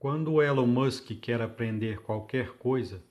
Quando o Elon Musk quer aprender qualquer coisa,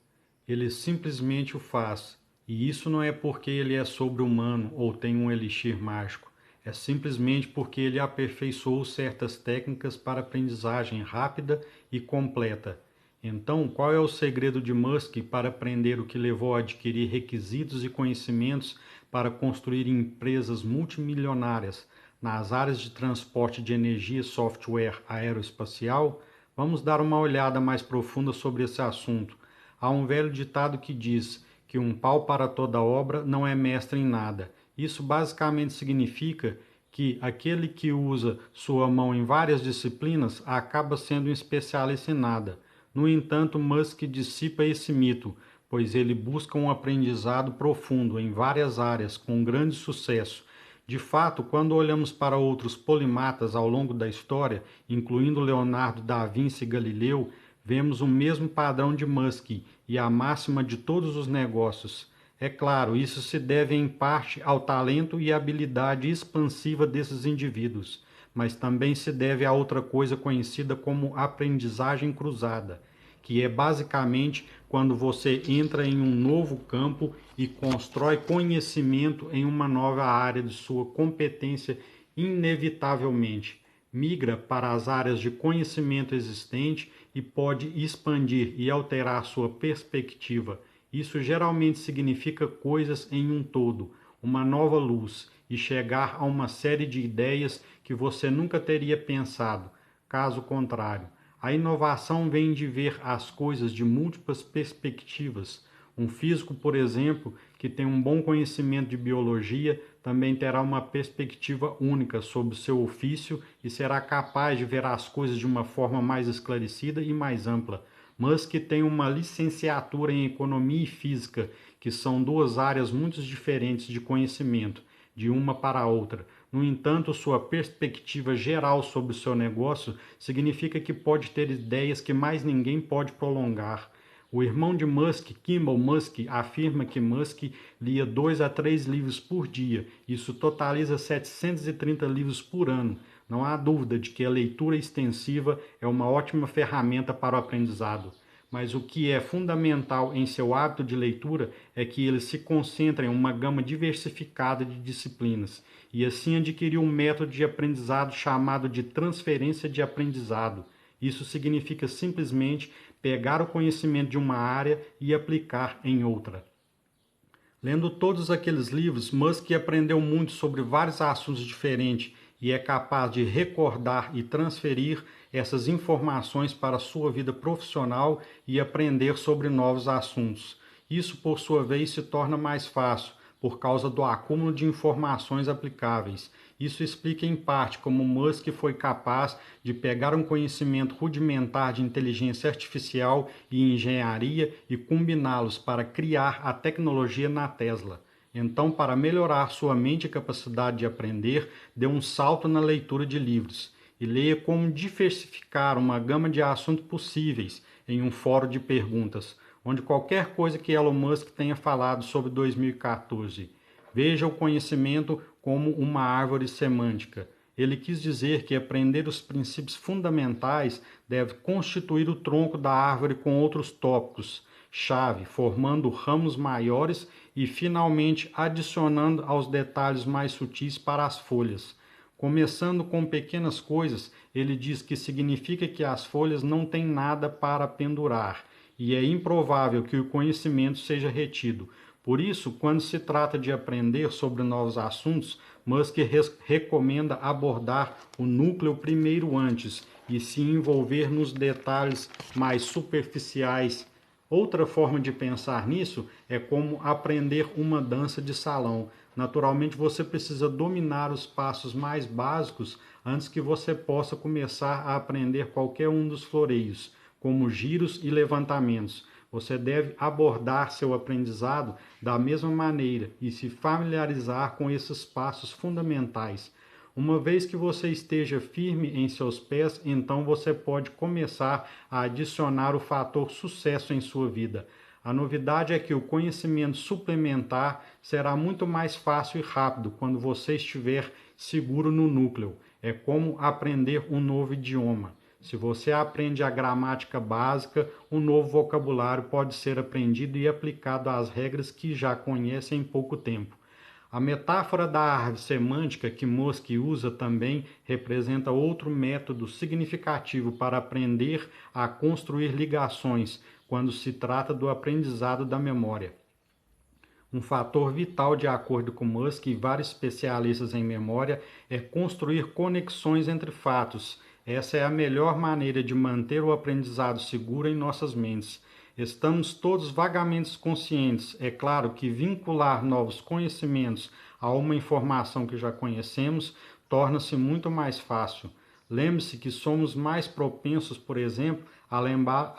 ele simplesmente o faz. E isso não é porque ele é sobre-humano ou tem um elixir mágico. É simplesmente porque ele aperfeiçoou certas técnicas para aprendizagem rápida e completa. Então, qual é o segredo de Musk para aprender o que levou a adquirir requisitos e conhecimentos para construir empresas multimilionárias nas áreas de transporte de energia e software aeroespacial? Vamos dar uma olhada mais profunda sobre esse assunto. Há um velho ditado que diz que um pau para toda obra não é mestre em nada. Isso basicamente significa que aquele que usa sua mão em várias disciplinas acaba sendo um especialista em nada. No entanto, Musk dissipa esse mito, pois ele busca um aprendizado profundo em várias áreas com grande sucesso. De fato, quando olhamos para outros polimatas ao longo da história, incluindo Leonardo da Vinci e Galileu, vemos o mesmo padrão de Musk e a máxima de todos os negócios. É claro, isso se deve em parte ao talento e habilidade expansiva desses indivíduos, mas também se deve a outra coisa conhecida como aprendizagem cruzada, que é basicamente quando você entra em um novo campo e constrói conhecimento em uma nova área de sua competência, inevitavelmente migra para as áreas de conhecimento existente e pode expandir e alterar sua perspectiva. Isso geralmente significa coisas em um todo, uma nova luz e chegar a uma série de ideias que você nunca teria pensado. Caso contrário, a inovação vem de ver as coisas de múltiplas perspectivas. Um físico, por exemplo, que tem um bom conhecimento de biologia, também terá uma perspectiva única sobre o seu ofício e será capaz de ver as coisas de uma forma mais esclarecida e mais ampla. Musk tem uma licenciatura em Economia e Física, que são duas áreas muito diferentes de conhecimento, de uma para a outra. No entanto, sua perspectiva geral sobre o seu negócio significa que pode ter ideias que mais ninguém pode prolongar. O irmão de Musk, Kimball Musk, afirma que Musk lia 2 a 3 livros por dia. Isso totaliza 730 livros por ano. Não há dúvida de que a leitura extensiva é uma ótima ferramenta para o aprendizado. Mas o que é fundamental em seu hábito de leitura é que ele se concentra em uma gama diversificada de disciplinas e assim adquiriu um método de aprendizado chamado de transferência de aprendizado. Isso significa simplesmente pegar o conhecimento de uma área e aplicar em outra. Lendo todos aqueles livros, Musk aprendeu muito sobre vários assuntos diferentes e é capaz de recordar e transferir essas informações para a sua vida profissional e aprender sobre novos assuntos. Isso, por sua vez, se torna mais fácil por causa do acúmulo de informações aplicáveis. Isso explica em parte como Musk foi capaz de pegar um conhecimento rudimentar de inteligência artificial e engenharia e combiná-los para criar a tecnologia na Tesla. Então, para melhorar sua mente e capacidade de aprender, dê um salto na leitura de livros e leia como diversificar uma gama de assuntos possíveis em um fórum de perguntas, onde qualquer coisa que Elon Musk tenha falado sobre 2014. Veja o conhecimento como uma árvore semântica. Ele quis dizer que aprender os princípios fundamentais deve constituir o tronco da árvore com outros tópicos, chave, formando ramos maiores e finalmente adicionando aos detalhes mais sutis para as folhas. Começando com pequenas coisas, ele diz que significa que as folhas não têm nada para pendurar e é improvável que o conhecimento seja retido. Por isso, quando se trata de aprender sobre novos assuntos, Musk recomenda abordar o núcleo primeiro antes e se envolver nos detalhes mais superficiais. Outra forma de pensar nisso é como aprender uma dança de salão. Naturalmente, você precisa dominar os passos mais básicos antes que você possa começar a aprender qualquer um dos floreios, como giros e levantamentos. Você deve abordar seu aprendizado da mesma maneira e se familiarizar com esses passos fundamentais. Uma vez que você esteja firme em seus pés, então você pode começar a adicionar o fator sucesso em sua vida. A novidade é que o conhecimento suplementar será muito mais fácil e rápido quando você estiver seguro no núcleo. É como aprender um novo idioma. Se você aprende a gramática básica, um novo vocabulário pode ser aprendido e aplicado às regras que já conhece em pouco tempo. A metáfora da árvore semântica que Musky usa também representa outro método significativo para aprender a construir ligações quando se trata do aprendizado da memória. Um fator vital, de acordo com Musk e vários especialistas em memória, é construir conexões entre fatos. Essa é a melhor maneira de manter o aprendizado seguro em nossas mentes. Estamos todos vagamente conscientes, é claro, que vincular novos conhecimentos a uma informação que já conhecemos torna-se muito mais fácil. Lembre-se que somos mais propensos, por exemplo, a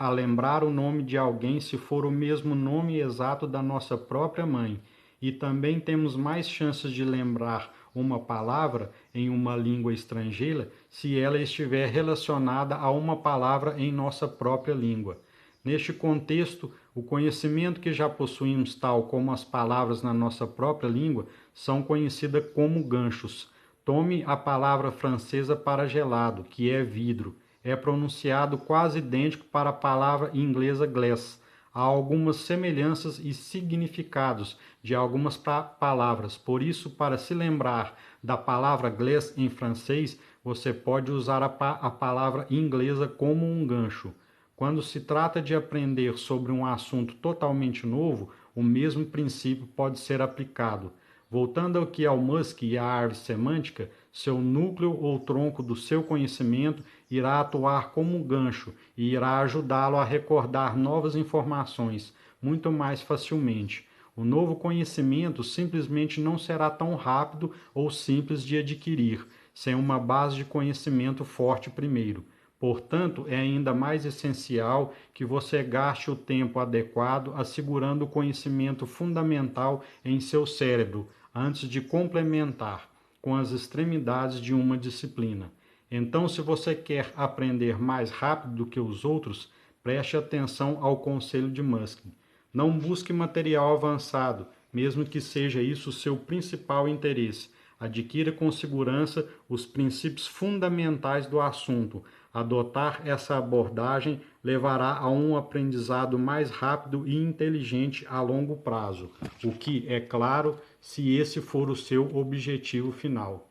lembrar o nome de alguém se for o mesmo nome exato da nossa própria mãe. E também temos mais chances de lembrar uma palavra em uma língua estrangeira se ela estiver relacionada a uma palavra em nossa própria língua. Neste contexto, o conhecimento que já possuímos, tal como as palavras na nossa própria língua, são conhecidas como ganchos. Tome a palavra francesa para gelado, que é vidro. É pronunciado quase idêntico para a palavra inglesa glass. Há algumas semelhanças e significados de algumas palavras. Por isso, para se lembrar da palavra glass em francês, você pode usar a palavra inglesa como um gancho. Quando se trata de aprender sobre um assunto totalmente novo, o mesmo princípio pode ser aplicado. Voltando aqui ao Musk e à árvore semântica, seu núcleo ou tronco do seu conhecimento irá atuar como um gancho e irá ajudá-lo a recordar novas informações muito mais facilmente. O novo conhecimento simplesmente não será tão rápido ou simples de adquirir, sem uma base de conhecimento forte primeiro. Portanto, é ainda mais essencial que você gaste o tempo adequado assegurando o conhecimento fundamental em seu cérebro, antes de complementar com as extremidades de uma disciplina. Então, se você quer aprender mais rápido do que os outros, preste atenção ao conselho de Musk. Não busque material avançado, mesmo que seja isso o seu principal interesse. Adquira com segurança os princípios fundamentais do assunto. Adotar essa abordagem levará a um aprendizado mais rápido e inteligente a longo prazo, o que, é claro, se esse for o seu objetivo final.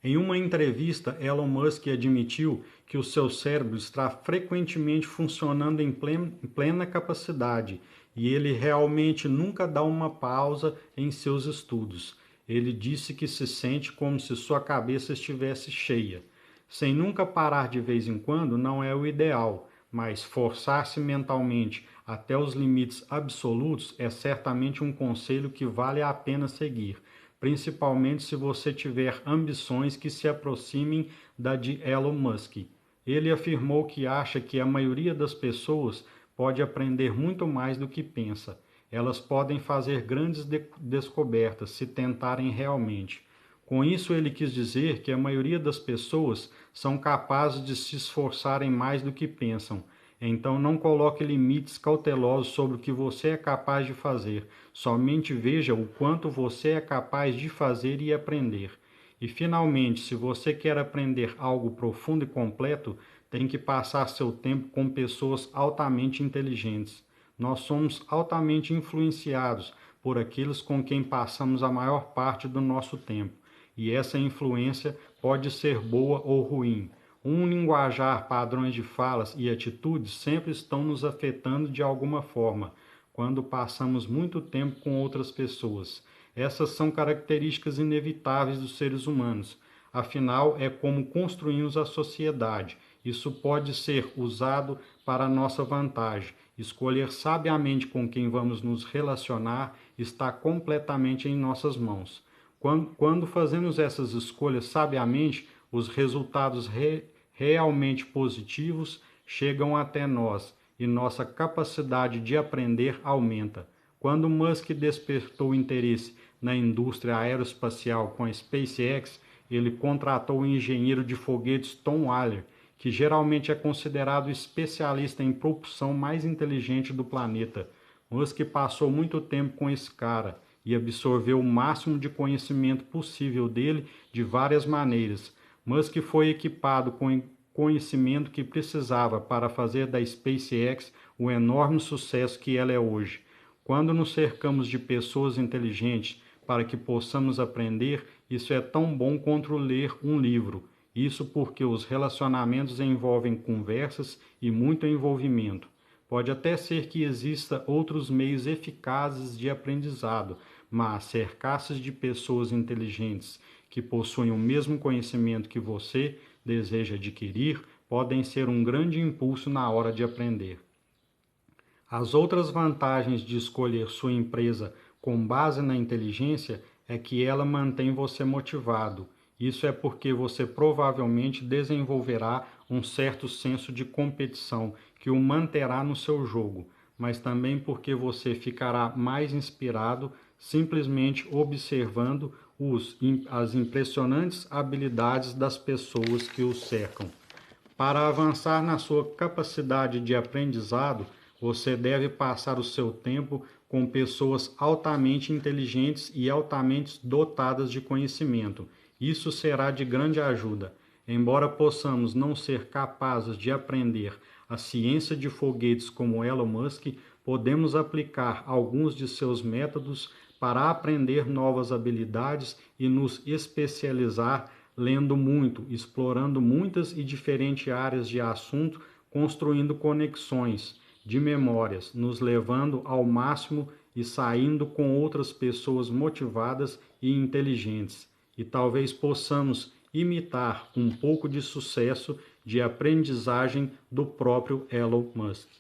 Em uma entrevista, Elon Musk admitiu que o seu cérebro está frequentemente funcionando em plena capacidade e ele realmente nunca dá uma pausa em seus estudos. Ele disse que se sente como se sua cabeça estivesse cheia. Sem nunca parar de vez em quando não é o ideal, mas forçar-se mentalmente até os limites absolutos é certamente um conselho que vale a pena seguir, principalmente se você tiver ambições que se aproximem da de Elon Musk. Ele afirmou que acha que a maioria das pessoas pode aprender muito mais do que pensa. Elas podem fazer grandes descobertas se tentarem realmente. Com isso, ele quis dizer que a maioria das pessoas são capazes de se esforçarem mais do que pensam. Então, não coloque limites cautelosos sobre o que você é capaz de fazer. Somente veja o quanto você é capaz de fazer e aprender. E, finalmente, se você quer aprender algo profundo e completo, tem que passar seu tempo com pessoas altamente inteligentes. Nós somos altamente influenciados por aqueles com quem passamos a maior parte do nosso tempo. E essa influência pode ser boa ou ruim. Um linguajar, padrões de falas e atitudes sempre estão nos afetando de alguma forma, quando passamos muito tempo com outras pessoas. Essas são características inevitáveis dos seres humanos. Afinal, é como construímos a sociedade. Isso pode ser usado para nossa vantagem. Escolher sabiamente com quem vamos nos relacionar está completamente em nossas mãos. Quando fazemos essas escolhas sabiamente, os resultados realmente positivos chegam até nós e nossa capacidade de aprender aumenta. Quando Musk despertou interesse na indústria aeroespacial com a SpaceX, ele contratou o engenheiro de foguetes Tom Waller, que geralmente é considerado o especialista em propulsão mais inteligente do planeta. Musk passou muito tempo com esse cara e absorveu o máximo de conhecimento possível dele de várias maneiras. Musk foi equipado conhecimento que precisava para fazer da SpaceX o enorme sucesso que ela é hoje. Quando nos cercamos de pessoas inteligentes para que possamos aprender, isso é tão bom quanto ler um livro. Isso porque os relacionamentos envolvem conversas e muito envolvimento. Pode até ser que exista outros meios eficazes de aprendizado, mas cercar-se de pessoas inteligentes que possuem o mesmo conhecimento que você deseja adquirir podem ser um grande impulso na hora de aprender. As outras vantagens de escolher sua empresa com base na inteligência é que ela mantém você motivado. Isso é porque você provavelmente desenvolverá um certo senso de competição que o manterá no seu jogo, mas também porque você ficará mais inspirado simplesmente observando as impressionantes habilidades das pessoas que o cercam. Para avançar na sua capacidade de aprendizado, você deve passar o seu tempo com pessoas altamente inteligentes e altamente dotadas de conhecimento. Isso será de grande ajuda. Embora possamos não ser capazes de aprender a ciência de foguetes como Elon Musk, podemos aplicar alguns de seus métodos para aprender novas habilidades e nos especializar lendo muito, explorando muitas e diferentes áreas de assunto, construindo conexões de memórias, nos levando ao máximo e saindo com outras pessoas motivadas e inteligentes. E talvez possamos imitar um pouco de sucesso de aprendizagem do próprio Elon Musk.